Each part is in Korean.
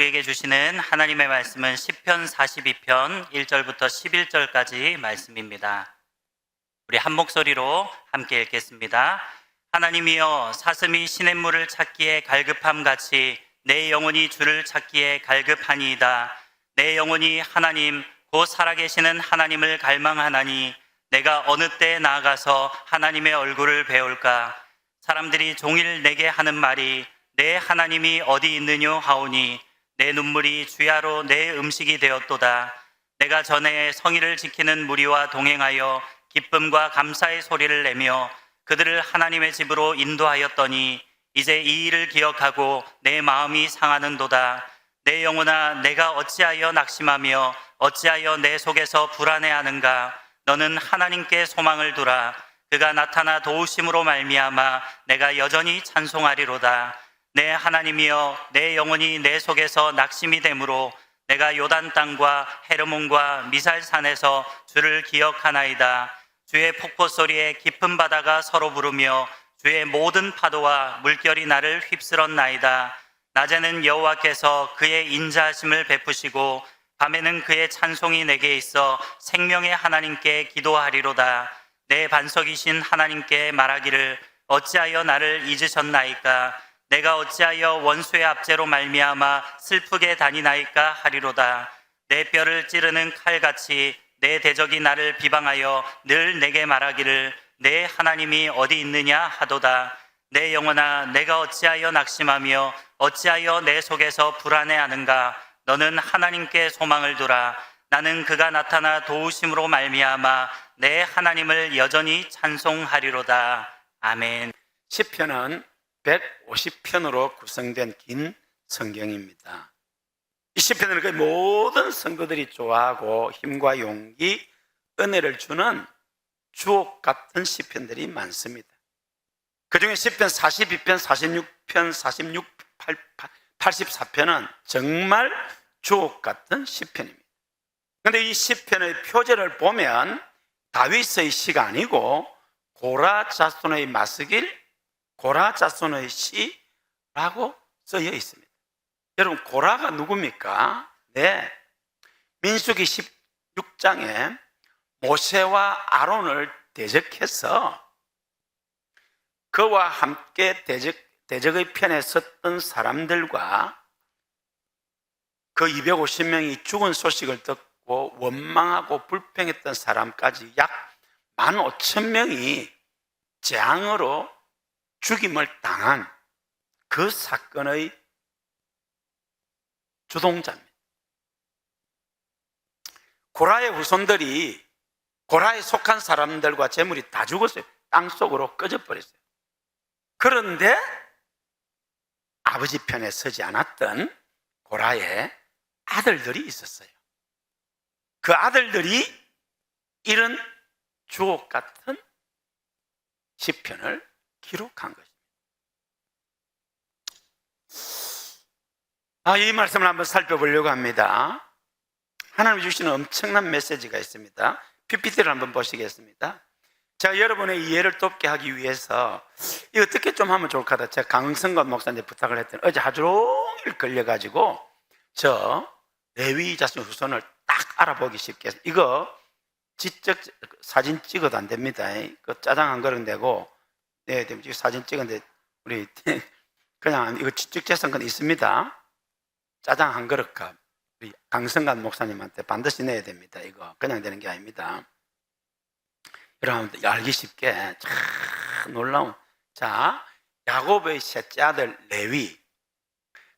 우리에게 주시는 하나님의 말씀은 시편 42편 1절부터 11절까지 말씀입니다. 우리 한 목소리로 함께 읽겠습니다. 하나님이여, 사슴이 시냇물을 찾기에 갈급함 같이 내 영혼이 주를 찾기에 갈급하니이다. 내 영혼이 하나님 곧 살아계시는 하나님을 갈망하나니 내가 어느 때에 나아가서 하나님의 얼굴을 배울까? 사람들이 종일 내게 하는 말이 내 하나님이 어디 있느뇨 하오니 내 눈물이 주야로 내 음식이 되었도다. 내가 전에 성의를 지키는 무리와 동행하여 기쁨과 감사의 소리를 내며 그들을 하나님의 집으로 인도하였더니 이제 이 일을 기억하고 내 마음이 상하는도다. 내 영혼아, 내가 어찌하여 낙심하며 어찌하여 내 속에서 불안해하는가? 너는 하나님께 소망을 두라. 그가 나타나 도우심으로 말미암아 내가 여전히 찬송하리로다. 내 하나님이여, 내 영혼이 내 속에서 낙심이 되므로 내가 요단 땅과 헤르몬과 미살산에서 주를 기억하나이다. 주의 폭포 소리에 깊은 바다가 서로 부르며 주의 모든 파도와 물결이 나를 휩쓸었나이다. 낮에는 여호와께서 그의 인자하심을 베푸시고 밤에는 그의 찬송이 내게 있어 생명의 하나님께 기도하리로다. 내 반석이신 하나님께 말하기를 어찌하여 나를 잊으셨나이까? 내가 어찌하여 원수의 압제로 말미암아 슬프게 다니나이까 하리로다. 내 뼈를 찌르는 칼같이 내 대적이 나를 비방하여 늘 내게 말하기를 내 하나님이 어디 있느냐 하도다. 내 영혼아, 내가 어찌하여 낙심하며 어찌하여 내 속에서 불안해하는가? 너는 하나님께 소망을 두라. 나는 그가 나타나 도우심으로 말미암아 내 하나님을 여전히 찬송하리로다. 아멘. 시편은 150편으로 구성된 긴 성경입니다. 이 시편을 거의 모든 성도들이 좋아하고 힘과 용기, 은혜를 주는 주옥 같은 시편들이 많습니다. 그 중에 시편 42편, 46편, 46, 84편은 정말 주옥 같은 시편입니다. 그런데 이 시편의 표제를 보면 다윗의 시가 아니고 고라 자손의 마스길, 고라 자손의 시라고 쓰여 있습니다. 여러분, 고라가 누굽니까? 네, 민수기 16장에 모세와 아론을 대적해서 그와 함께 대적의 편에 섰던 사람들과 그 250명이 죽은 소식을 듣고 원망하고 불평했던 사람까지 약 15,000명이 재앙으로 죽임을 당한 그 사건의 주동자입니다. 고라의 후손들이 고라에 속한 사람들과 재물이 다 죽었어요. 땅속으로 꺼져버렸어요. 그런데 아버지 편에 서지 않았던 고라의 아들들이 있었어요. 그 아들들이 이런 주옥 같은 시편을 기록한 것입니다. 이 말씀을 한번 살펴보려고 합니다. 하나님이 주시는 엄청난 메시지가 있습니다. PPT를 한번 보시겠습니다. 제가 여러분의 이해를 돕게 하기 위해서 이거 어떻게 좀 하면 좋을까 하다 제가 강성관 목사님한테 부탁을 했더니 어제 하루 종일 걸려가지고 저 레위 자손 후손을 딱 알아보기 쉽게 해서 이거 지적 사진 찍어도 안 됩니다. 그 짜장 한 그릇 내고 네, 사진 찍었는데 우리 그냥 이거 지적 재산권 있습니다. 짜장 한 그릇 값 우리 강성관 목사님한테 반드시 내야 됩니다. 이거 그냥 되는 게 아닙니다. 여러분 알기 쉽게 참 놀라운 자 야곱의 셋째 아들 레위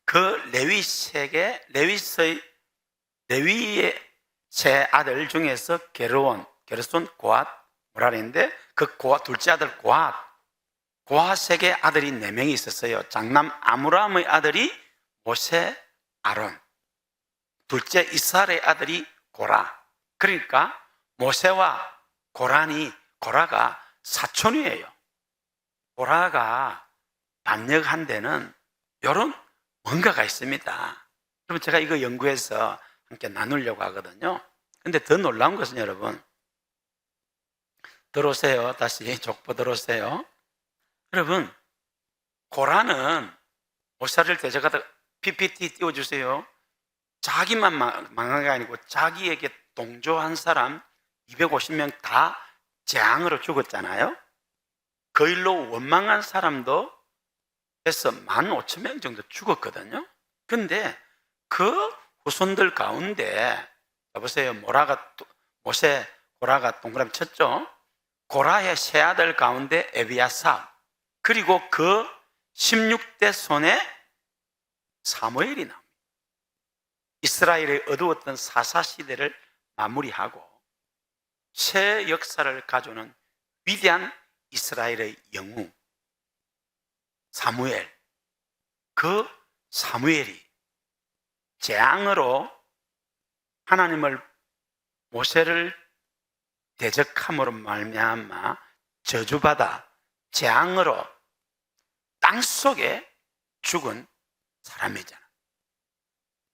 그 레위의 세 아들 중에서 게르손, 고앗, 모라리인데 그 고앗 둘째 아들 고앗에게 아들이 4명이 있었어요. 장남 아므람의 아들이 모세, 아론, 둘째 이스라엘의 아들이 고라. 그러니까 모세와 고라가 사촌이에요. 고라가 반역한 데는 이런 뭔가가 있습니다. 그럼 제가 이거 연구해서 함께 나누려고 하거든요. 근데 더 놀라운 것은 여러분 들어오세요. 다시 족보 들어오세요. 여러분 고라는 모세를 대적하다 PPT 띄워주세요. 자기만 망한 게 아니고 자기에게 동조한 사람 250명 다 재앙으로 죽었잖아요. 그 일로 원망한 사람도 해서 15,000명 정도 죽었거든요. 근데 그 후손들 가운데 여보세요, 모세 고라가 동그라미 쳤죠. 고라의 세 아들 가운데 에비야삽, 그리고 그 16대 손에 사무엘이 나옵니다. 이스라엘의 어두웠던 사사시대를 마무리하고 새 역사를 가져오는 위대한 이스라엘의 영웅 사무엘. 그 사무엘이 재앙으로 하나님을 모세를 대적함으로 말미암아 저주받아 재앙으로 땅속에 죽은 사람이잖아.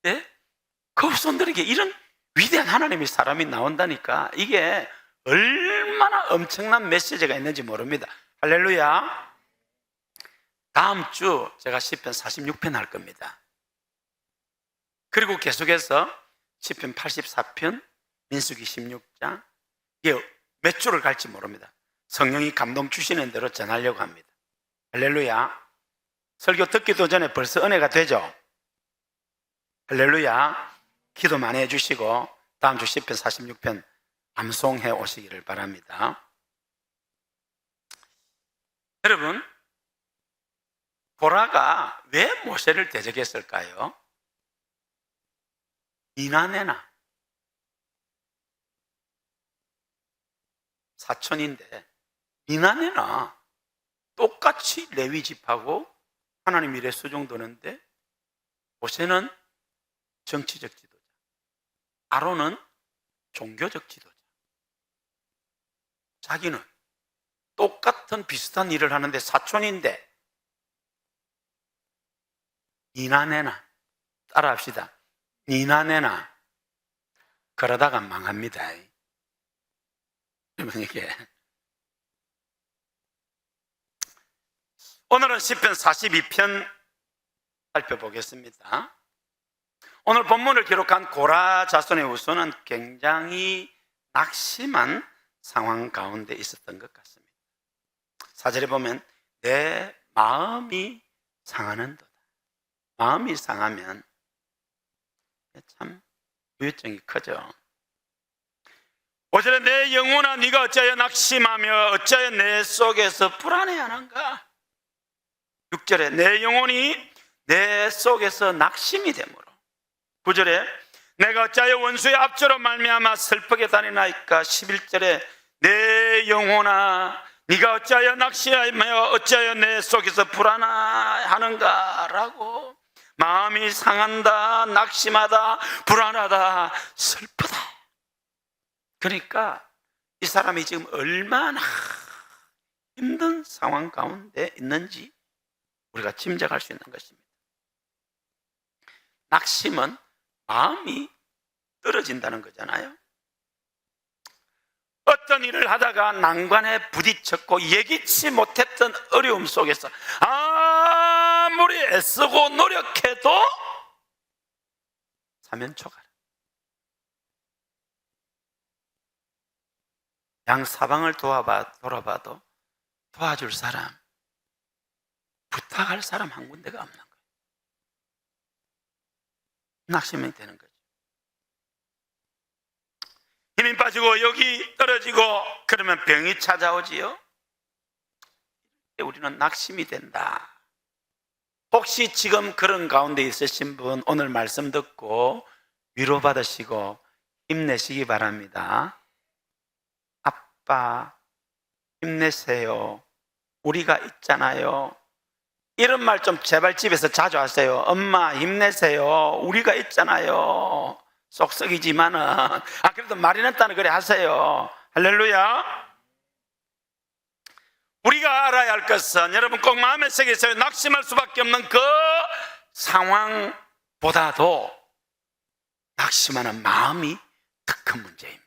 네? 그 후손들에게 이런 위대한 하나님의 사람이 나온다니까 이게 얼마나 엄청난 메시지가 있는지 모릅니다. 할렐루야. 다음 주 제가 시편 46편 할 겁니다. 그리고 계속해서 시편 84편, 민수기 16장, 이게 몇 주를 갈지 모릅니다. 성령이 감동 주시는 대로 전하려고 합니다. 할렐루야. 설교 듣기도 전에 벌써 은혜가 되죠? 할렐루야. 기도 많이 해주시고 다음 주 시편 46편 암송해 오시기를 바랍니다. 여러분, 고라가 왜 모세를 대적했을까요? 이나네나 사촌인데 이나네나 똑같이 레위 집하고 하나님 일에 수종도는데 모세는 정치적 지도자, 아론은 종교적 지도자. 자기는 똑같은 비슷한 일을 하는데 사촌인데 니나네나, 따라합시다. 니나네나. 그러다가 망합니다. 여러분, 이게 오늘은 시편 42편 살펴보겠습니다. 오늘 본문을 기록한 고라 자손의 후손은 굉장히 낙심한 상황 가운데 있었던 것 같습니다. 4절에 보면 내 마음이 상하는도다. 마음이 상하면 참 후유증이 크죠. 5절에 내 영혼아 네가 어찌하여 낙심하며 어찌하여 내 속에서 불안해하는가. 6절에 내 영혼이 내 속에서 낙심이 되므로. 9절에 내가 어찌하여 원수의 압제로 말미암아 슬프게 다니나이까. 11절에 내 영혼아 네가 어찌하여 낙심하며 어찌하여 내 속에서 불안하는가 라고. 마음이 상한다, 낙심하다, 불안하다, 슬프다. 그러니까 이 사람이 지금 얼마나 힘든 상황 가운데 있는지 우리가 짐작할 수 있는 것입니다. 낙심은 마음이 떨어진다는 거잖아요. 어떤 일을 하다가 난관에 부딪혔고 예기치 못했던 어려움 속에서 아무리 애쓰고 노력해도 사면초가라. 양 사방을 돌아봐도 도와줄 사람, 부탁할 사람 한 군데가 없는 거예요. 낙심이 되는 거죠. 힘이 빠지고 여기 떨어지고 그러면 병이 찾아오지요. 우리는 낙심이 된다. 혹시 지금 그런 가운데 있으신 분 오늘 말씀 듣고 위로받으시고 힘내시기 바랍니다. 아빠 힘내세요. 우리가 있잖아요. 이런 말 좀 제발 집에서 자주 하세요. 엄마 힘내세요. 우리가 있잖아요. 쏙쏙이지만은 그래도 말이는 따는 그래 하세요. 할렐루야. 우리가 알아야 할 것은 여러분 꼭 마음의 세계에서 낙심할 수밖에 없는 그 상황보다도 낙심하는 마음이 더 큰 문제입니다.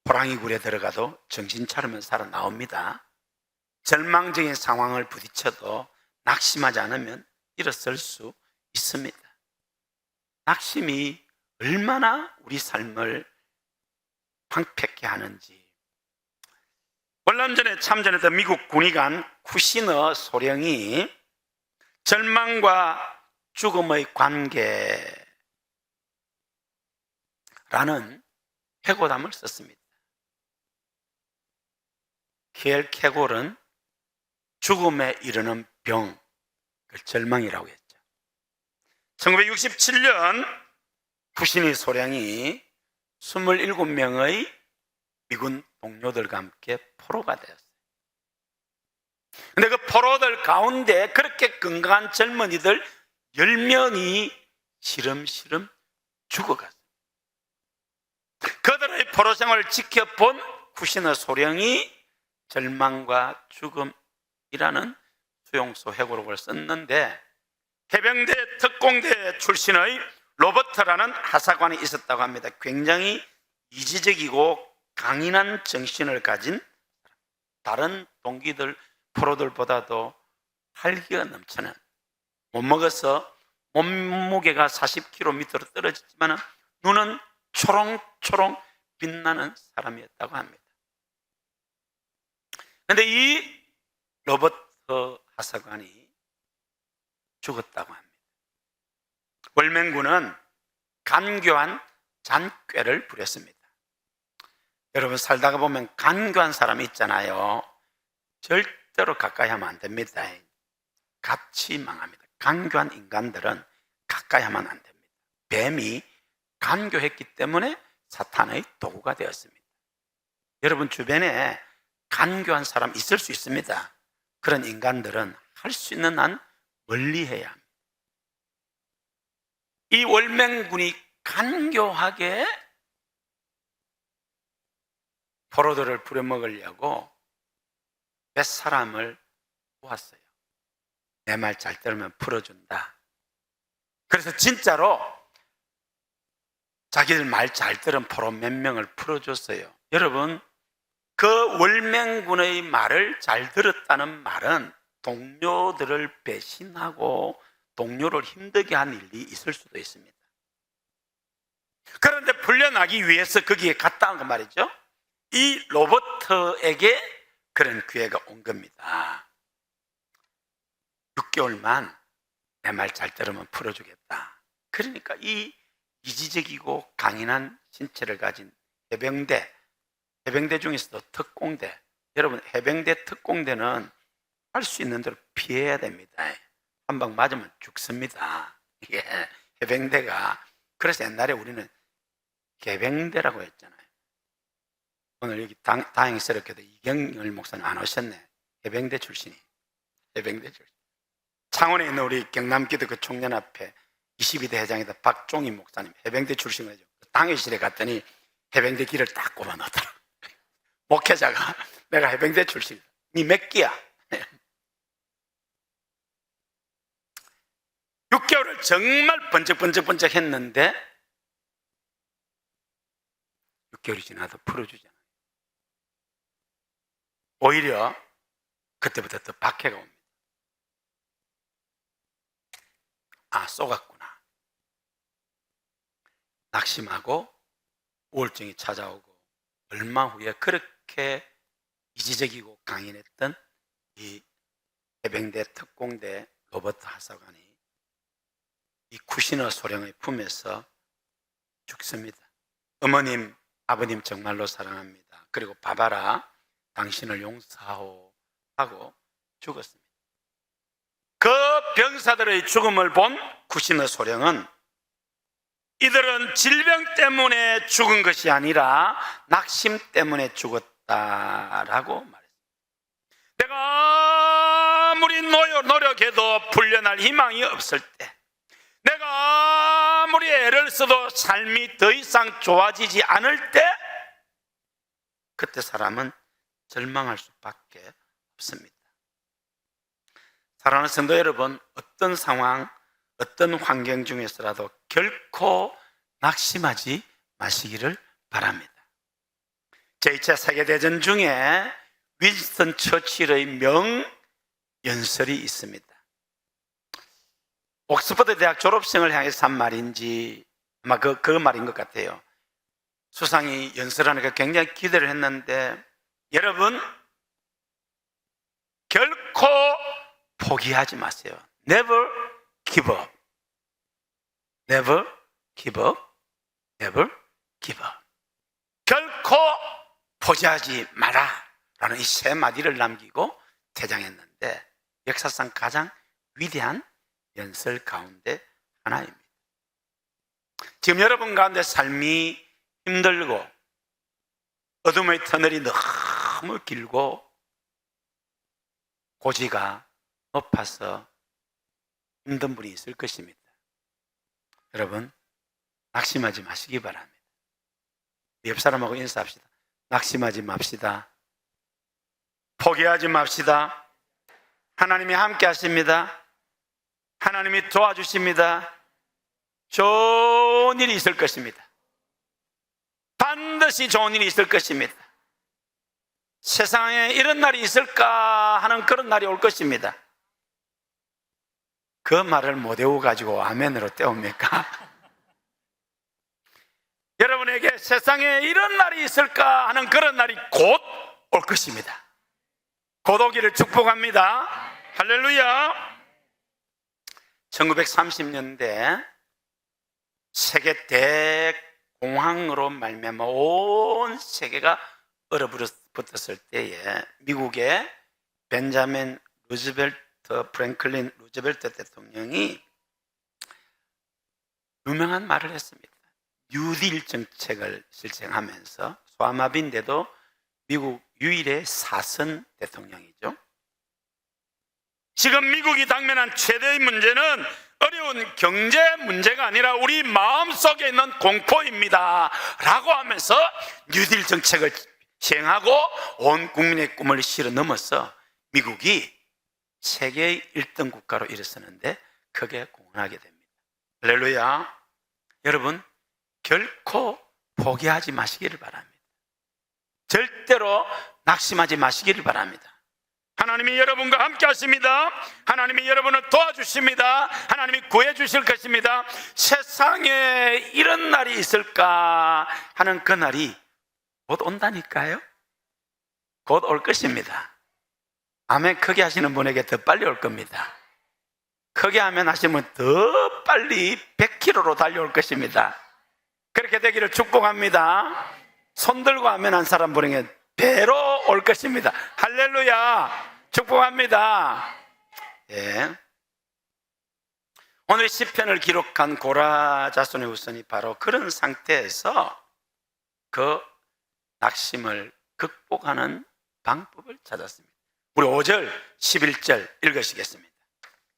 호랑이 굴에 들어가도 정신 차리면 살아나옵니다. 절망적인 상황을 부딪혀도 낙심하지 않으면 일어설 수 있습니다. 낙심이 얼마나 우리 삶을 황폐케 하는지. 얼마 전에 참전했던 미국 군의관 쿠시너 소령이 절망과 죽음의 관계라는 회고담을 썼습니다. 킬케골은 죽음에 이르는 병, 그걸 절망이라고 했죠. 1967년 쿠시니 소령이 27명의 미군 동료들과 함께 포로가 되었어요. 근데 그 포로들 가운데 그렇게 건강한 젊은이들 10명이 시름시름 죽어갔어요. 그들의 포로 생활을 지켜본 쿠시너 소령이 절망과 죽음이라는 수용소 회고록을 썼는데, 해병대 특공대 출신의 로버트라는 하사관이 있었다고 합니다. 굉장히 이지적이고 강인한 정신을 가진, 다른 동기들 포로들보다도 활기가 넘치는, 못 먹어서 몸무게가 40kg 밑으로 떨어졌지만 눈은 초롱초롱 빛나는 사람이었다고 합니다. 그런데 이 로버트 하사관이 죽었다고 합니다. 월맹군은 간교한 잔꾀를 부렸습니다. 여러분, 살다가 보면 간교한 사람이 있잖아요. 절대로 가까이 하면 안 됩니다. 같이 망합니다. 간교한 인간들은 가까이 하면 안 됩니다. 뱀이 간교했기 때문에 사탄의 도구가 되었습니다. 여러분 주변에 간교한 사람 있을 수 있습니다. 그런 인간들은 할 수 있는 한 멀리해야 합니다. 이 월맹군이 간교하게 포로들을 부려먹으려고 몇 사람을 모았어요. 내 말 잘 들으면 풀어준다. 그래서 진짜로 자기들 말 잘 들은 포로 몇 명을 풀어줬어요. 여러분, 그 월맹군의 말을 잘 들었다는 말은 동료들을 배신하고 동료를 힘들게 한 일이 있을 수도 있습니다. 그런데 풀려나기 위해서 거기에 갔다 온 거 말이죠. 이 로버트에게 그런 기회가 온 겁니다. 6개월만 내 말 잘 들으면 풀어주겠다. 그러니까 이 이지적이고 강인한 신체를 가진 해병대 중에서도 특공대, 여러분 해병대 특공대는 할 수 있는 대로 피해야 됩니다. 한 방 맞으면 죽습니다. 예, 해병대가. 그래서 옛날에 우리는 개병대라고 했잖아요. 오늘 여기 다행스럽게도 이경열 목사님 안 오셨네. 해병대 출신이. 해병대 출신. 창원에 있는 우리 경남기도 총연합회 22대 회장이다 박종희 목사님, 해병대 출신이죠. 당회실에 갔더니 해병대 길을 딱 꼽아 넣더라. 목회자가 내가 해병대 출신이다. 니 몇 기야? 6개월을 정말 번쩍번쩍 했는데 6개월이 지나도 풀어주잖아요. 오히려 그때부터 더 박해가 옵니다. 아, 쏘갔구나. 낙심하고 우울증이 찾아오고, 얼마 후에 그렇게 이지적이고 강인했던 이 해병대 특공대 로버트 하사관이 이 쿠시너 소령의 품에서 죽습니다. 어머님, 아버님 정말로 사랑합니다. 그리고 봐봐라, 당신을 용서하오 하고 죽었습니다. 그 병사들의 죽음을 본 쿠시너 소령은 이들은 질병 때문에 죽은 것이 아니라 낙심 때문에 죽었다라고 말했습니다. 내가 아무리 노력해도 풀려날 희망이 없을 때, 내가 아무리 애를 써도 삶이 더 이상 좋아지지 않을 때, 그때 사람은 절망할 수밖에 없습니다. 사랑하는 성도 여러분, 어떤 상황, 어떤 환경 중에서라도 결코 낙심하지 마시기를 바랍니다. 제2차 세계대전 중에 윈스턴 처칠의 명연설이 있습니다. 옥스퍼드 대학 졸업생을 향해서 한 말인지 아마 그 말인 것 같아요. 수상이 연설하니까 굉장히 기대를 했는데, 여러분 결코 포기하지 마세요. Never give up. Never give up. Never give up. 결코 포기하지 마라 라는 이 세 마디를 남기고 퇴장했는데, 역사상 가장 위대한 연설 가운데 하나입니다. 지금 여러분 가운데 삶이 힘들고 어둠의 터널이 너무 길고 고지가 높아서 힘든 분이 있을 것입니다. 여러분, 낙심하지 마시기 바랍니다. 옆 사람하고 인사합시다. 낙심하지 맙시다. 포기하지 맙시다. 하나님이 함께 하십니다. 하나님이 도와주십니다. 좋은 일이 있을 것입니다. 반드시 좋은 일이 있을 것입니다. 세상에 이런 날이 있을까 하는 그런 날이 올 것입니다. 그 말을 못 외워가지고 아멘으로 때웁니까? 여러분에게 세상에 이런 날이 있을까 하는 그런 날이 곧 올 것입니다. 곧 오기를 축복합니다. 할렐루야. 1930년대 세계 대공황으로 말미암아 온 세계가 얼어붙었을 때에 미국의 벤자민 루즈벨트, 프랭클린 루즈벨트 대통령이 유명한 말을 했습니다. 뉴딜 정책을 실행하면서 소아마비인데도 미국 유일의 사선 대통령이죠. 지금 미국이 당면한 최대의 문제는 어려운 경제 문제가 아니라 우리 마음속에 있는 공포입니다 라고 하면서 뉴딜 정책을 시행하고 온 국민의 꿈을 실어 넘어서 미국이 세계의 1등 국가로 일어서는데 크게 공헌하게 됩니다. 할렐루야. 여러분, 결코 포기하지 마시기를 바랍니다. 절대로 낙심하지 마시기를 바랍니다. 하나님이 여러분과 함께 하십니다. 하나님이 여러분을 도와주십니다. 하나님이 구해주실 것입니다. 세상에 이런 날이 있을까 하는 그 날이 곧 온다니까요. 곧 올 것입니다. 아멘 크게 하시는 분에게 더 빨리 올 겁니다. 크게 아멘 하시면 더 빨리 100km로 달려올 것입니다. 그렇게 되기를 축복합니다. 손 들고 아멘 한 사람 분에게 배로 올 것입니다. 할렐루야. 축복합니다. 예. 오늘 시편을 기록한 고라 자손의 후손이 바로 그런 상태에서 그 낙심을 극복하는 방법을 찾았습니다. 우리 5절, 11절 읽으시겠습니다.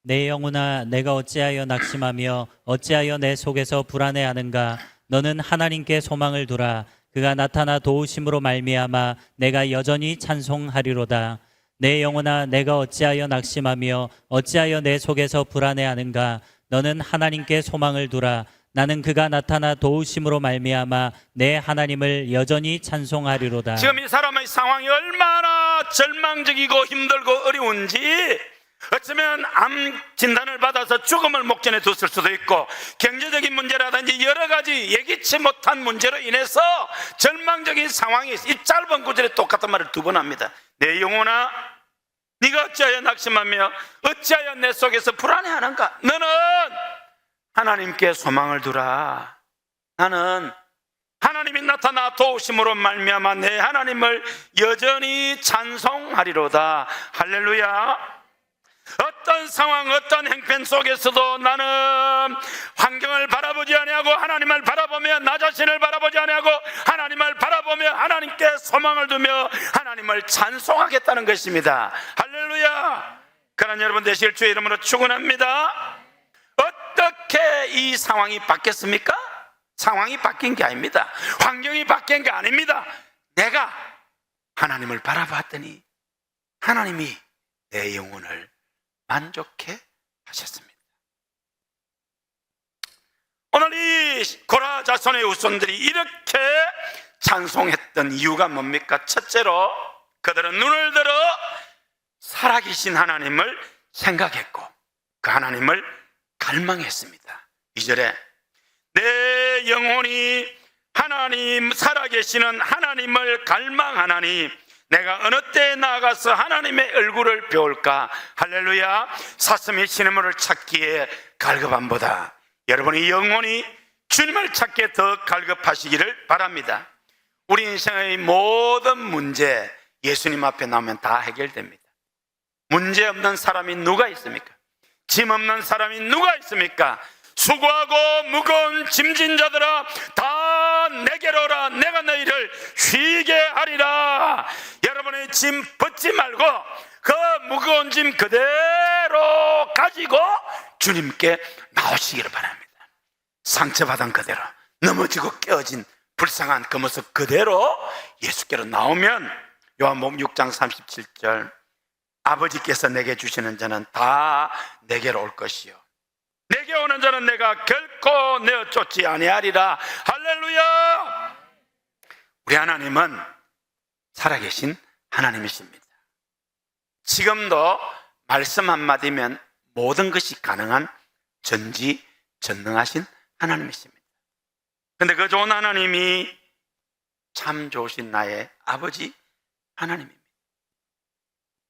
내 영혼아, 내가 어찌하여 낙심하며 어찌하여 내 속에서 불안해하는가? 너는 하나님께 소망을 두라. 그가 나타나 도우심으로 말미암아 내가 여전히 찬송하리로다. 내 영혼아, 내가 어찌하여 낙심하며 어찌하여 내 속에서 불안해하는가? 너는 하나님께 소망을 두라. 나는 그가 나타나 도우심으로 말미암아 내 하나님을 여전히 찬송하리로다. 지금 이 사람의 상황이 얼마나 절망적이고 힘들고 어려운지, 어쩌면 암 진단을 받아서 죽음을 목전에 뒀을 수도 있고, 경제적인 문제라든지 여러 가지 예기치 못한 문제로 인해서 절망적인 상황이, 이 짧은 구절에 똑같은 말을 두 번 합니다. 내 영혼아, 네가 어찌하여 낙심하며 어찌하여 내 속에서 불안해하는가? 너는 하나님께 소망을 두라. 나는 하나님이 나타나 도우심으로 말미암아 내 하나님을 여전히 찬송하리로다. 할렐루야. 어떤 상황, 어떤 행편 속에서도 나는 환경을 바라보지 아니하고 하나님을 바라보며 나 자신을 바라보지 아니하고 하나님을 바라보며 하나님께 소망을 두며 하나님을 찬송하겠다는 것입니다. 할렐루야. 그런 여러분 되실 주의 이름으로 축원합니다. 어떻게 이 상황이 바뀌었습니까? 상황이 바뀐 게 아닙니다. 환경이 바뀐 게 아닙니다. 내가 하나님을 바라봤더니 하나님이 내 영혼을 만족해 하셨습니다. 오늘 이 고라 자손의 후손들이 이렇게 찬송했던 이유가 뭡니까? 첫째로 그들은 눈을 들어 살아계신 하나님을 생각했고 그 하나님을 갈망했습니다. 2절에 내 영혼이 하나님 살아계시는 하나님을 갈망하나니 내가 어느 때에 나아가서 하나님의 얼굴을 배울까. 할렐루야. 사슴이 시냇물을 찾기에 갈급함보다 여러분의 영혼이 주님을 찾기에 더 갈급하시기를 바랍니다. 우리 인생의 모든 문제 예수님 앞에 나오면 다 해결됩니다. 문제 없는 사람이 누가 있습니까? 짐 없는 사람이 누가 있습니까? 수고하고 무거운 짐진 자들아 다 내게로 오라. 내가 너희를 쉬게 하리라. 여러분의 짐 벗지 말고 그 무거운 짐 그대로 가지고 주님께 나오시기를 바랍니다. 상처받은 그대로, 넘어지고 깨어진 불쌍한 그 모습 그대로 예수께로 나오면 요한복음 6장 37절 아버지께서 내게 주시는 자는 다 내게로 올 것이요 내게 오는 자는 내가 결코 내어 쫓지 아니하리라. 할렐루야. 우리 하나님은 살아계신 하나님이십니다. 지금도 말씀 한마디면 모든 것이 가능한 전지전능하신 하나님이십니다. 그런데 그 좋은 하나님이 참 좋으신 나의 아버지 하나님입니다.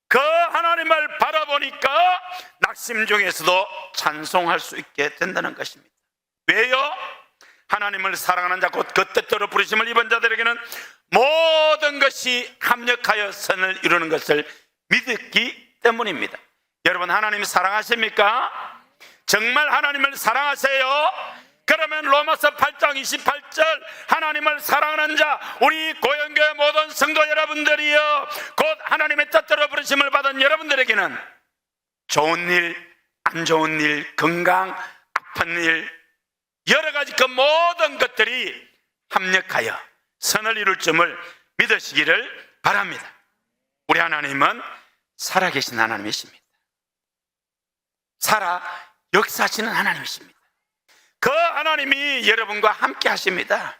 그 하나님을 바라보니까 낙심 중에서도 찬송할 수 있게 된다는 것입니다. 왜요? 하나님을 사랑하는 자 곧 그 뜻대로 부르심을 입은 자들에게는 모든 것이 합력하여 선을 이루는 것을 믿었기 때문입니다. 여러분 하나님 사랑하십니까? 정말 하나님을 사랑하세요? 그러면 로마서 8장 28절 하나님을 사랑하는 자 우리 고영교회 모든 성도 여러분들이여 곧 하나님의 뜻대로 부르심을 받은 여러분들에게는 좋은 일, 안 좋은 일, 건강, 아픈 일 여러 가지 그 모든 것들이 합력하여 선을 이룰 점을 믿으시기를 바랍니다. 우리 하나님은 살아계신 하나님이십니다. 살아 역사하시는 하나님이십니다. 그 하나님이 여러분과 함께 하십니다.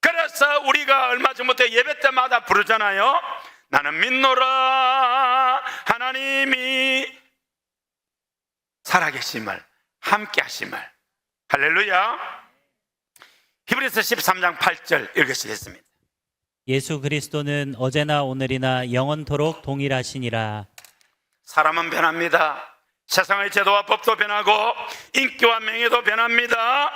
그래서 우리가 얼마 전부터 예배 때마다 부르잖아요. 나는 믿노라 하나님이 살아계심을 함께 하심을. 할렐루야. 히브리서 13장 8절 읽으시겠습니다. 예수 그리스도는 어제나 오늘이나 영원토록 동일하시니라. 사람은 변합니다. 세상의 제도와 법도 변하고 인기와 명예도 변합니다.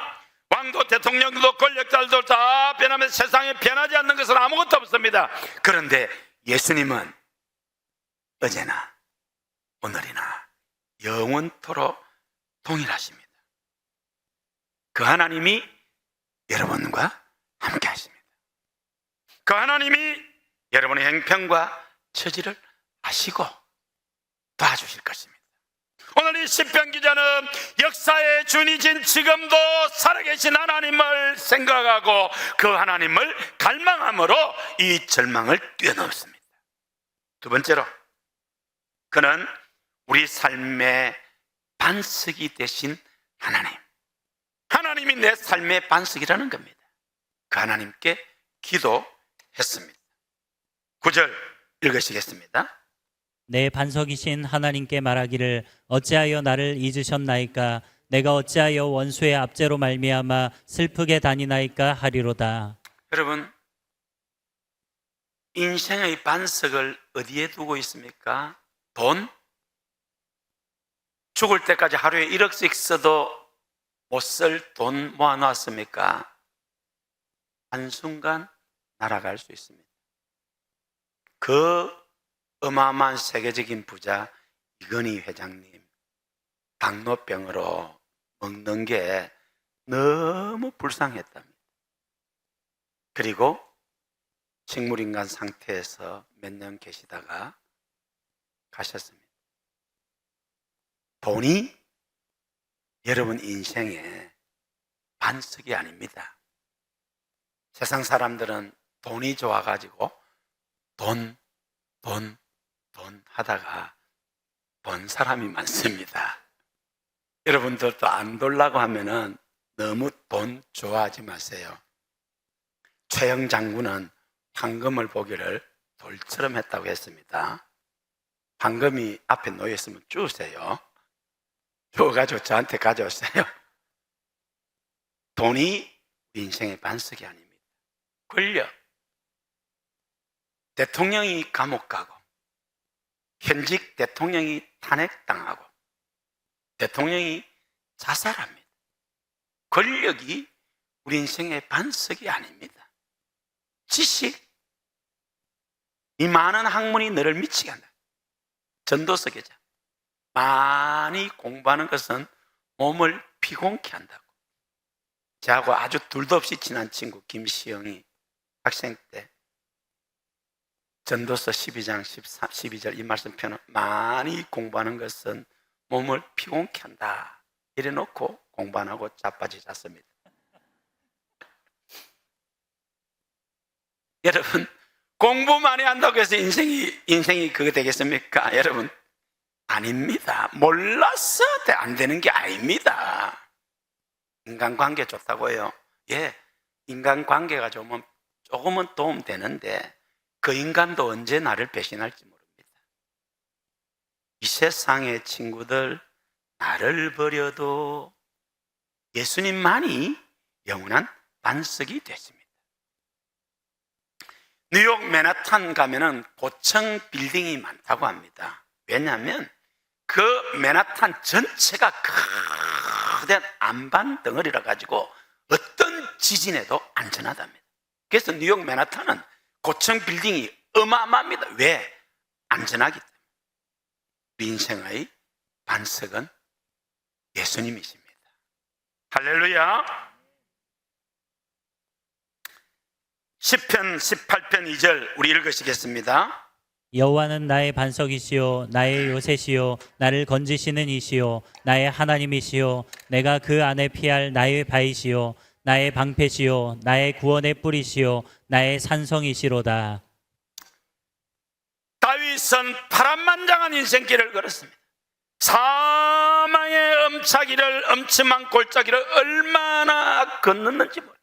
왕도 대통령도 권력자들도 다 변하면서 세상에 변하지 않는 것은 아무것도 없습니다. 그런데 예수님은 어제나 오늘이나 영원토록 동일하십니다. 그 하나님이 여러분과 함께 하십니다. 그 하나님이 여러분의 행편과 처지를 아시고 도와주실 것입니다. 오늘 이 시편 기자는 역사의 준이신 지금도 살아계신 하나님을 생각하고 그 하나님을 갈망함으로 이 절망을 뛰어넘습니다. 두 번째로 그는 우리 삶의 반석이 되신 하나님, 하나님이 내 삶의 반석이라는 겁니다. 그 하나님께 기도했습니다. 9절 읽으시겠습니다. 내 반석이신 하나님께 말하기를 어찌하여 나를 잊으셨나이까. 내가 어찌하여 원수의 압제로 말미암아 슬프게 다니나이까 하리로다. 여러분 인생의 반석을 어디에 두고 있습니까? 돈? 죽을 때까지 하루에 1억씩 써도 못 쓸 돈 모아놨습니까? 한순간 날아갈 수 있습니다. 그 어마어마한 세계적인 부자 이건희 회장님 당뇨병으로 먹는 게 너무 불쌍했답니다. 그리고 식물인간 상태에서 몇 년 계시다가 가셨습니다. 돈이 여러분 인생의 반석이 아닙니다. 세상 사람들은 돈이 좋아가지고 돈 하다가 본 사람이 많습니다. 여러분들도 안 돌라고 하면은 너무 돈 좋아하지 마세요. 최영 장군은 황금을 보기를 돌처럼 했다고 했습니다. 황금이 앞에 놓여 있으면 주우세요. 줘가지고 저한테 가져왔어요. 돈이 우리 인생의 반석이 아닙니다. 권력. 대통령이 감옥 가고, 현직 대통령이 탄핵당하고, 대통령이 자살합니다. 권력이 우리 인생의 반석이 아닙니다. 지식. 이 많은 학문이 너를 미치게 한다. 전도서 기자. 많이 공부하는 것은 몸을 피곤케 한다고. 저하고 아주 둘도 없이 친한 친구 김시영이 학생 때 전도서 12장 12절 이 말씀 표현은 많이 공부하는 것은 몸을 피곤케 한다. 이래 놓고 공부 안 하고 자빠지 잤습니다. 여러분, 공부 많이 한다고 해서 인생이 그거 되겠습니까? 여러분, 아닙니다. 몰라서 안 되는 게 아닙니다. 인간관계 좋다고요? 예, 인간관계가 조금은 도움 되는데 그 인간도 언제 나를 배신할지 모릅니다. 이 세상의 친구들 나를 버려도 예수님만이 영원한 반석이 됐습니다. 뉴욕 맨하탄 가면은 고층 빌딩이 많다고 합니다. 왜냐하면 그 맨하탄 전체가 거대한 안반 덩어리라 가지고 어떤 지진에도 안전하답니다. 그래서 뉴욕 맨하탄은 고층 빌딩이 어마어마합니다. 왜? 안전하기 때문에. 우리 인생의 반석은 예수님이십니다. 할렐루야. 시편 18편 2절 우리 읽으시겠습니다. 여호와는 나의 반석이시요 나의 요새시요 나를 건지시는 이시요 나의 하나님이시요 내가 그 안에 피할 나의 바위시요 나의 방패시요 나의 구원의 뿌리시요 나의 산성이시로다. 다윗은 파란만장한 인생길을 걸었습니다. 사망의 엄침한 골짜기를 얼마나 건넜는지 모릅니다.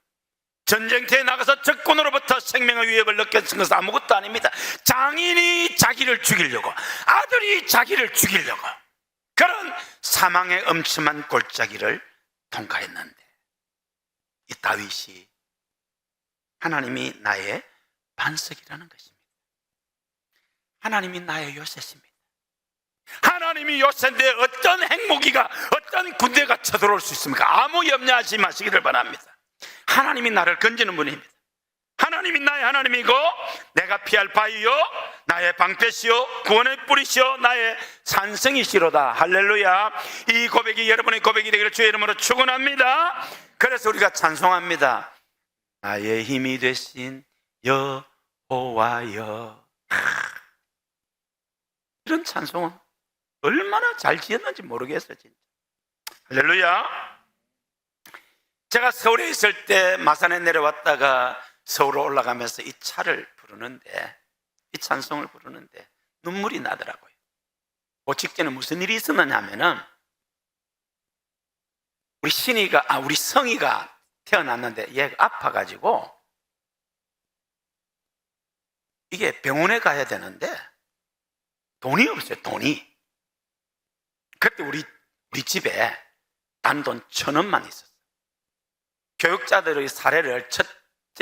전쟁터에 나가서 적군으로부터 생명의 위협을 느꼈은 것은 아무것도 아닙니다. 장인이 자기를 죽이려고, 아들이 자기를 죽이려고 그런 사망의 엄침한 골짜기를 통과했는데 이 다윗이 하나님이 나의 반석이라는 것입니다. 하나님이 나의 요새십니다. 하나님이 요새인데 어떤 핵무기가, 어떤 군대가 쳐들어올 수 있습니까? 아무 염려하지 마시기를 바랍니다. 하나님이 나를 건지는 분입니다. 하나님이 나의 하나님이고 내가 피할 바위요 나의 방패시요 구원의 뿌리시요 나의 산성이시로다. 할렐루야. 이 고백이 여러분의 고백이 되기를 주의 이름으로 축원합니다. 그래서 우리가 찬송합니다. 나의 힘이 되신 여호와여. 이런 찬송은 얼마나 잘 지었는지 모르겠어요, 진짜. 할렐루야. 제가 서울에 있을 때 마산에 내려왔다가 서울로 올라가면서 이 차를 부르는데, 이 찬송을 부르는데 눈물이 나더라고요. 그 직전에 무슨 일이 있었느냐 하면은 우리 성이가 태어났는데 얘가 아파가지고 이게 병원에 가야 되는데 돈이 없어요, 돈이. 그때 우리 집에 단돈 1,000원만 있었어요. 교육자들의 사례를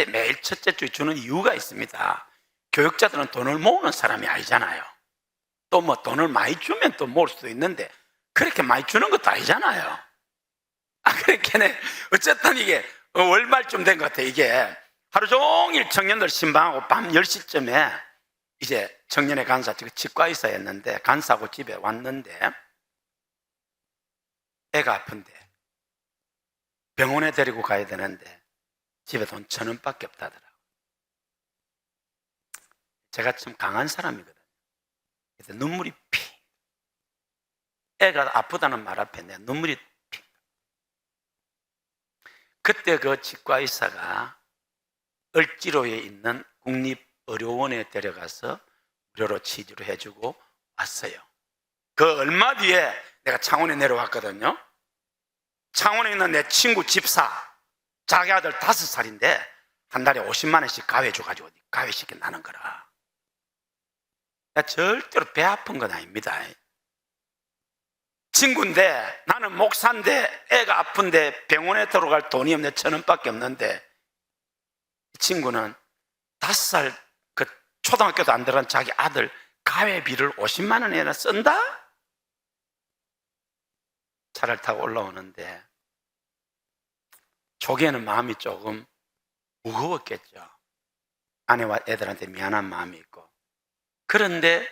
매일 첫째 주에 주는 이유가 있습니다. 교육자들은 돈을 모으는 사람이 아니잖아요. 또 뭐 돈을 많이 주면 또 모을 수도 있는데 그렇게 많이 주는 것도 아니잖아요. 그러니까 어쨌든 이게 월말쯤 된 것 같아요. 이게 하루 종일 청년들 신방하고 밤 10시쯤에 이제 청년의 간사, 치과의사였는데 간사하고 집에 왔는데 애가 아픈데 병원에 데리고 가야 되는데 집에 돈 1,000원밖에 없다더라고요. 제가 좀 강한 사람이거든요. 그래서 눈물이 피. 애가 아프다는 말 앞에 내 눈물이 피. 그때 그 치과의사가 을지로에 있는 국립의료원에 데려가서 무료로 치료를 해주고 왔어요. 그 얼마 뒤에 내가 창원에 내려왔거든요. 창원에 있는 내 친구 집사, 자기 아들 5살인데 한 달에 50만 원씩 가해줘가지고 가해시켜 나는 거라. 절대로 배 아픈 건 아닙니다. 친구인데 나는 목사인데 애가 아픈데 병원에 들어갈 돈이 없네 1,000원밖에 없는데 이 친구는 5살 그 초등학교도 안 들어간 자기 아들 가회비를 50만 원이나 쓴다? 차를 타고 올라오는데 초기에는 마음이 조금 무거웠겠죠. 아내와 애들한테 미안한 마음이 있고. 그런데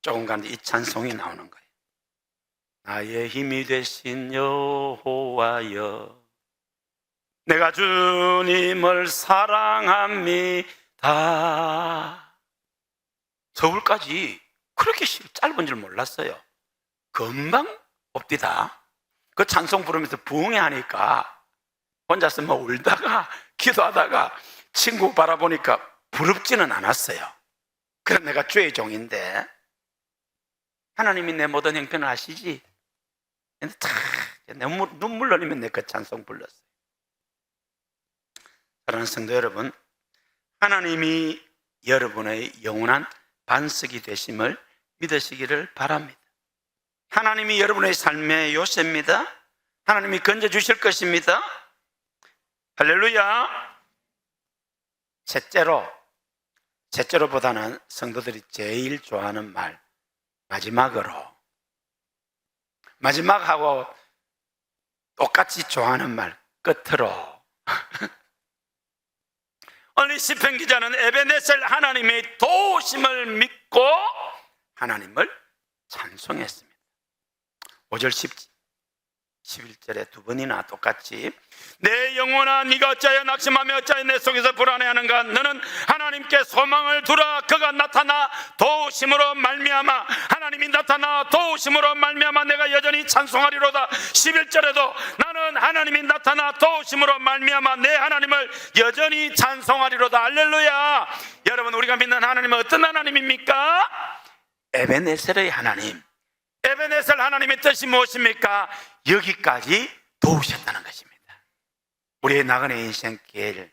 조금 가는데 이 찬송이 나오는 거예요. 나의 힘이 되신 여호와여, 내가 주님을 사랑합니다. 서울까지 그렇게 짧은 줄 몰랐어요. 금방 옵디다. 그 찬송 부르면서 부흥회하니까 혼자서 뭐 울다가 기도하다가 친구 바라보니까 부럽지는 않았어요. 그럼 내가 주의 종인데 하나님이 내 모든 형편을 아시지? 근데 눈물 흘리면 내 그 찬송 불렀어요. 사랑하는 성도 여러분, 하나님이 여러분의 영원한 반석이 되심을 믿으시기를 바랍니다. 하나님이 여러분의 삶의 요새입니다. 하나님이 건져주실 것입니다. 할렐루야. 셋째로보다는 성도들이 제일 좋아하는 말, 마지막하고 똑같이 좋아하는 말, 끝으로. 오늘 시편 기자는 에베네셀 하나님의 도우심을 믿고 하나님을 찬송했습니다. 5절 11절에 두 번이나 똑같이 내 영혼아 네가 어찌하여 낙심하며 어찌하여 내 속에서 불안해하는가. 너는 하나님께 소망을 두라. 그가 나타나 도우심으로 말미암아, 하나님이 나타나 도우심으로 말미암아 내가 여전히 찬송하리로다. 11절에도 나는 하나님이 나타나 도우심으로 말미암아 내 하나님을 여전히 찬송하리로다. 할렐루야. 여러분, 우리가 믿는 하나님은 어떤 하나님입니까? 에베네셀의 하나님. 에베네셀 하나님의 뜻이 무엇입니까? 여기까지 도우셨다는 것입니다. 우리의 나그네 인생길,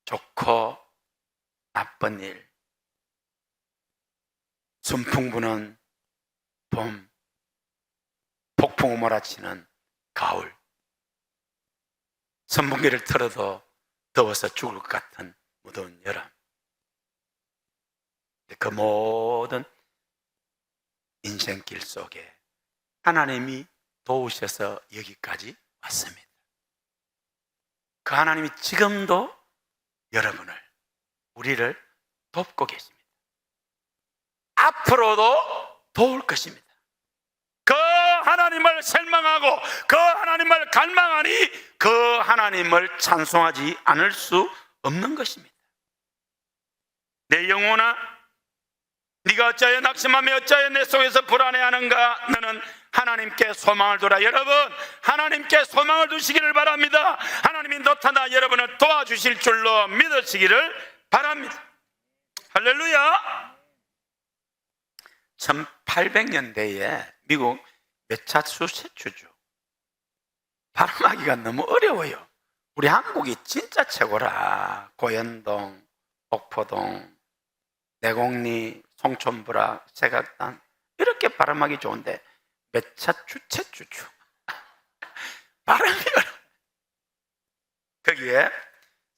좋고 나쁜 일, 순풍 부는 봄, 폭풍 몰아치는 가을, 선풍기를 틀어도 더워서 죽을 것 같은 무더운 여름, 그 모든 인생길 속에 하나님이 도우셔서 여기까지 왔습니다. 그 하나님이 지금도 여러분을, 우리를 돕고 계십니다. 앞으로도 도울 것입니다. 그 하나님을 실망하고 그 하나님을 갈망하니 그 하나님을 찬송하지 않을 수 없는 것입니다. 내 영혼아 네가 어찌하여 낙심하며 어찌하여 내 속에서 불안해하는가. 너는 하나님께 소망을 두라. 여러분, 하나님께 소망을 두시기를 바랍니다. 하나님이 나타나 여러분을 도와주실 줄로 믿으시기를 바랍니다. 할렐루야. 1800년대에 미국 매사추세츠주 발음하기가 너무 어려워요. 우리 한국이 진짜 최고라. 고현동, 옥포동, 내곡리, 송촌부라, 세각단 이렇게 발음하기 좋은데 매사추세츠주 발음이 어려워요. 거기에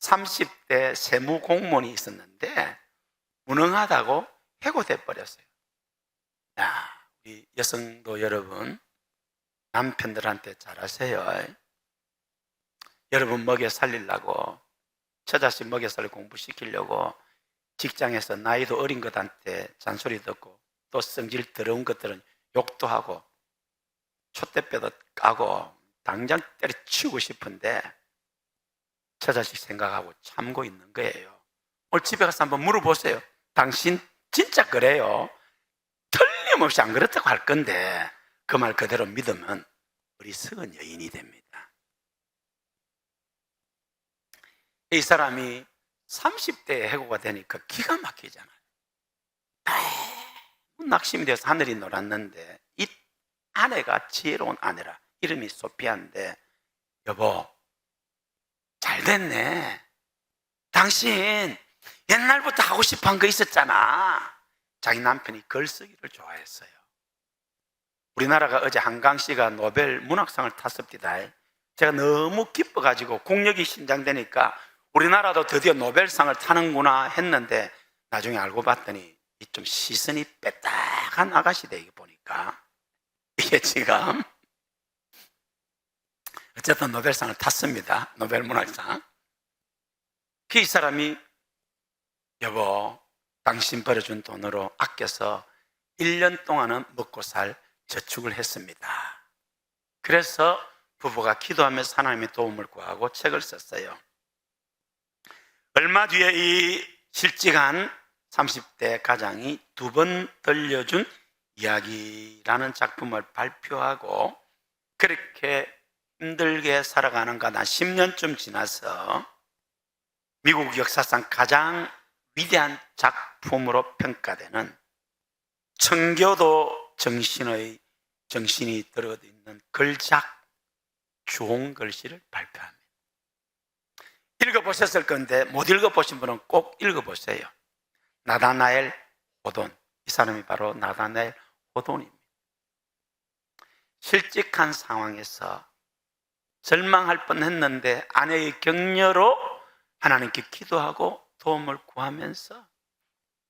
30대 세무 공무원이 있었는데 무능하다고 해고돼 버렸어요. 야, 우리 여성도 여러분, 남편들한테 잘하세요. 여러분 먹여 살리려고, 처자식 먹여 살리고 공부시키려고 직장에서 나이도 어린 것한테 잔소리 듣고 또 성질 더러운 것들은 욕도 하고 촛대뼈도 까고 당장 때려치우고 싶은데 처자식 생각하고 참고 있는 거예요. 오늘 집에 가서 한번 물어보세요. 당신 진짜 그래요? 틀림없이 안 그렇다고 할 건데 그 말 그대로 믿으면 어리석은 여인이 됩니다. 이 사람이 30대에 해고가 되니까 기가 막히잖아요. 낙심이 돼서 하늘이 놀았는데 이 아내가 지혜로운 아내라. 이름이 소피아인데, 여보 잘 됐네. 당신 옛날부터 하고 싶어 한 거 있었잖아. 자기 남편이 글쓰기를 좋아했어요. 우리나라가 어제 한강 씨가 노벨 문학상을 탔습니다. 제가 너무 기뻐가지고 국력이 신장되니까 우리나라도 드디어 노벨상을 타는구나 했는데 나중에 알고 봤더니 좀 시선이 빼딱한 아가씨다. 이게 보니까 이게 지금 어쨌든 노벨상을 탔습니다. 노벨 문학상. 이 사람이 여보, 당신 벌어준 돈으로 아껴서 1년 동안은 먹고 살 저축을 했습니다. 그래서 부부가 기도하면서 하나님의 도움을 구하고 책을 썼어요. 얼마 뒤에 이 실직한 30대 가장이 2번 들려준 이야기라는 작품을 발표하고 그렇게 힘들게 살아가는가 한 10년쯤 지나서 미국 역사상 가장 위대한 작품으로 평가되는 청교도 정신이 들어있는 글작 좋은 글씨를 발표합니다. 읽어보셨을 건데 못 읽어보신 분은 꼭 읽어보세요. 나다나엘 호돈. 이 사람이 바로 나다나엘 호돈입니다. 실직한 상황에서 절망할 뻔했는데 아내의 격려로 하나님께 기도하고 도움을 구하면서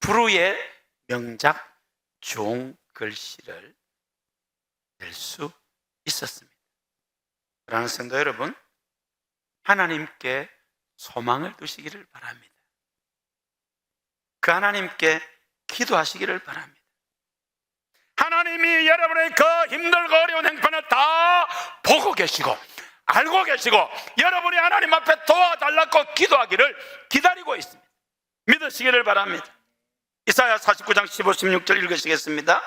불후의 명작 좋은 글씨를 낼 수 있었습니다. 그러나 성도 여러분, 하나님께 소망을 두시기를 바랍니다. 그 하나님께 기도하시기를 바랍니다. 하나님이 여러분의 그 힘들고 어려운 행편을 다 보고 계시고 알고 계시고 여러분이 하나님 앞에 도와달라고 기도하기를 기다리고 있습니다. 믿으시기를 바랍니다. 이사야 49장 15, 16절 읽으시겠습니다.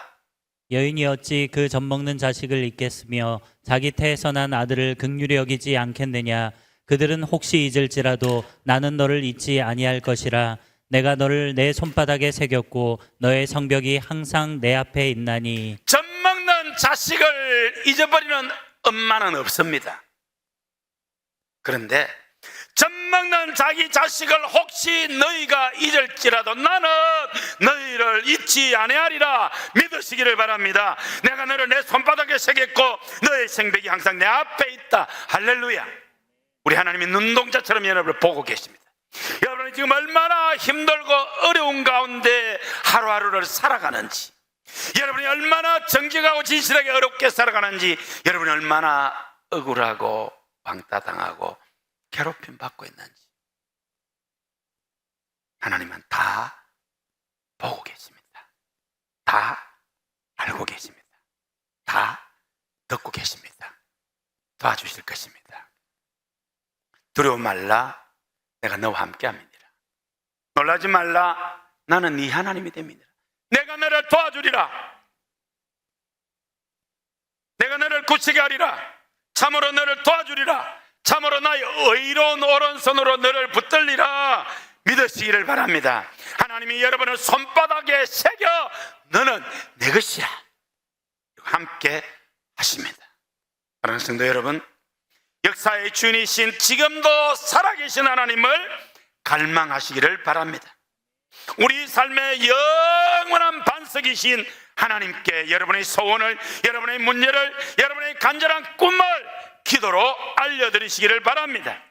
여인이 어찌 그 젖먹는 자식을 잊겠으며 자기 태에서 난 아들을 긍휼히 여기지 않겠느냐. 그들은 혹시 잊을지라도 나는 너를 잊지 아니할 것이라. 내가 너를 내 손바닥에 새겼고 너의 성벽이 항상 내 앞에 있나니. 젖먹는 자식을 잊어버리는 엄마는 없습니다. 그런데 젖먹는 자기 자식을 혹시 너희가 잊을지라도 나는 너희를 잊지 아니하리라. 믿으시기를 바랍니다. 내가 너를 내 손바닥에 새겼고 너의 생백이 항상 내 앞에 있다. 할렐루야. 우리 하나님이 눈동자처럼 여러분을 보고 계십니다. 여러분이 지금 얼마나 힘들고 어려운 가운데 하루하루를 살아가는지, 여러분이 얼마나 정직하고 진실하게 어렵게 살아가는지, 여러분이 얼마나 억울하고 왕따당하고 괴롭힘 받고 있는지 하나님은 다 보고 계십니다. 다 알고 계십니다. 다 듣고 계십니다. 도와주실 것입니다. 두려워 말라. 내가 너와 함께 합니다. 놀라지 말라. 나는 네 하나님이 됩니다. 내가 너를 도와주리라. 내가 너를 굳히게 하리라. 참으로 너를 도와주리라. 참으로 나의 의로운 오른손으로 너를 붙들리라. 믿으시기를 바랍니다. 하나님이 여러분을 손바닥에 새겨 너는 내 것이야 함께 하십니다. 사랑하는 성도 여러분, 역사의 주인이신 지금도 살아계신 하나님을 갈망하시기를 바랍니다. 우리 삶의 영원한 반석이신 하나님께 여러분의 소원을, 여러분의 문제를, 여러분의 간절한 꿈을 기도로 알려드리시기를 바랍니다.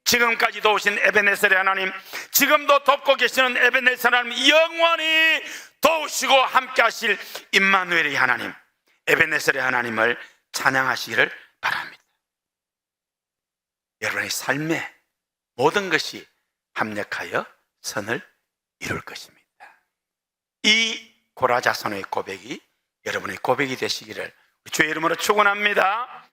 지금까지 도우신 에베네셀의 하나님, 지금도 돕고 계시는 에베네셀 하나님, 영원히 도우시고 함께 하실 임마누엘의 하나님, 에베네셀의 하나님을 찬양하시기를 바랍니다. 여러분의 삶에 모든 것이 합력하여 선을 이룰 것입니다. 이 고라자손의 고백이 여러분의 고백이 되시기를 주의 이름으로 축원합니다.